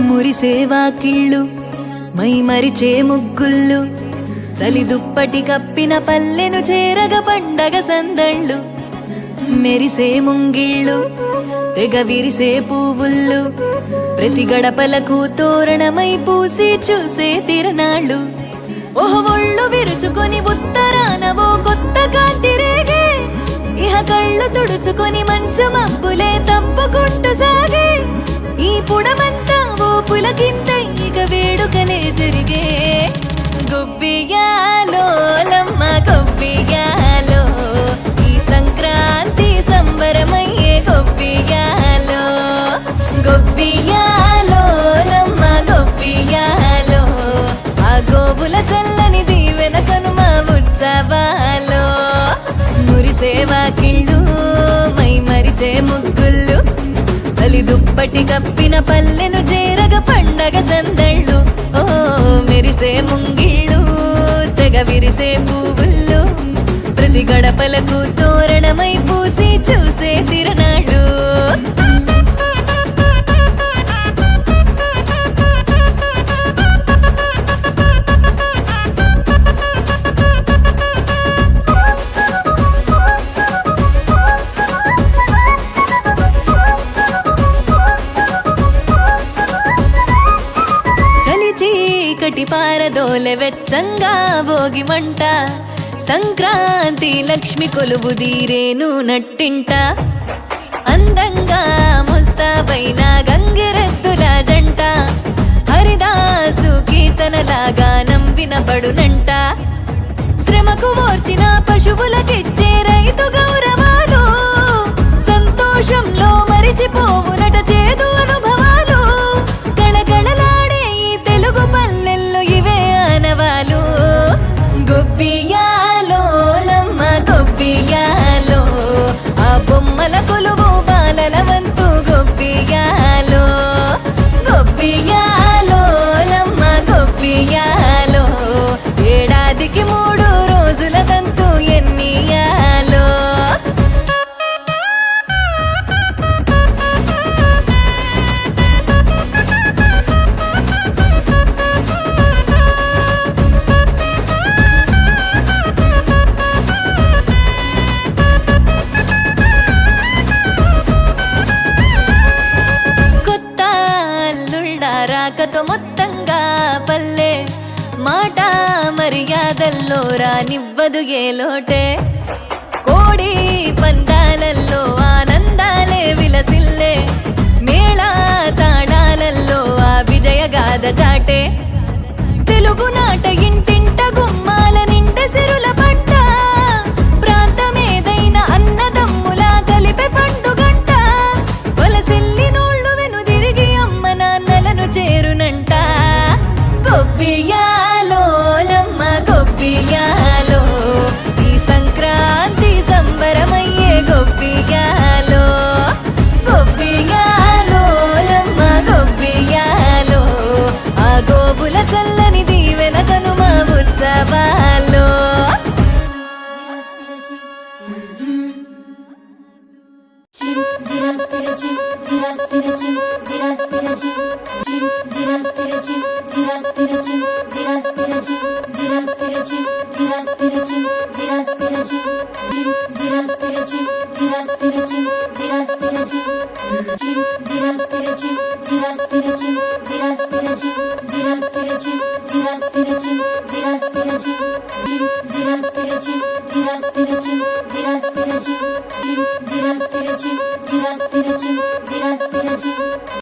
మురిసేవా కిళ్ళు my మరిచే ముగ్గుళ్ళు చలి దుప్పటి కప్పిన పల్లెను చేరగ పండగ సందళ్ళు మెరిసే ముంగిళ్ళు తెగ విరిసే పువ్వుళ్ళు ప్రతి గడపలకు తోరణమై పూసి చూసే తిరణాళ్ళు ఒళ్ళు విరుచుకొని ఉత్తరానవో కొత్త కాంతి రేగే ఇహ కళ్ళు తుడుచుకొని మంచు మబ్బులే తప్పుకుంటూ సాగే ఈ పుడమంతా ఓ పులకింత ఇక వేడుకలే జరిగే గొబ్బియాలో లమ్మ గొబ్బియాలో ఈ సంక్రాంతి సంబరమయ్యే గొబ్బియాలో గొబ్బియాలో లమ్మ గొబ్బియాలో ఆ గోవుల చల్లని దీవెన కనుమ ఉత్సవాలో మురిసేవా కిళ్ళు మై మరిచే ముగ్గుళ్ళు చలి దుప్పటి కప్పిన పల్లెను చేరగ పండగ సందళ్ళు ఓ మెరిసే ముంగిళ్ళు తెగ విరిసే పువ్వుళ్ళు ప్రతి గడపలకు తోరణమై పూసి చూసే తిరణాళ్ళు చీకటి పారదోలె వెచ్చంగా భోగి మంట సంక్రాంతి లక్ష్మి కొలువు దీరేను నట్టింట అందంగా ముస్తాబైన గంగిరెద్దుల జంట హరిదాసు కీర్తనలాగా వినబడునంట శ్రమకు ఓర్చిన పశువులకిచ్చే రైతు గౌరవాలు సంతోషంలో మరిచిపోవునట చేదు అనుభవాలు గళగళలాడే ఈ తెలుగు పల్లెల్లో ఇవే ఆనవాలు గొబ్బియాలో లమ్మ గొబ్బియాలో ఆ బొమ్మల కొలువు బాలల వంతు గొబ్బియాలో గొబ్బియాలో లమ్మ గొబ్బియాలో ఏడాదికి 3 రోజుల తంతు ఎన్నియాలో కొత్త అల్లుళ్ళ రాకతో మొత్తంగా పల్లె మాట మర్యాదల్లో రానివ్వదు ఏ లోటే కోడి పందాలల్లో ఆనందాలే విలసిల్లే మేళా తాడాలల్లో ఆ విజయగాథ చాటే తెలుగు నాట ఇంటింట గుమ్మాల నిండ సిరుల పంట ప్రాంతమేదైన అన్నదమ్ములా కలిపే పండుగంట వలసిల్లి నోళ్ళు వెనుదిరిగి అమ్మ నాన్నలను చేరునంట గొబ్బియాలో లమ్మ గొబ్బియాలో ఈ సంక్రాంతి సంబరమయ్యే గొబ్బియాలో గొబ్బియాలో లమ్మ గొబ్బియాలో ఆ గోవుల చల్లని దీవెన కనుమ ఉత్సవాలో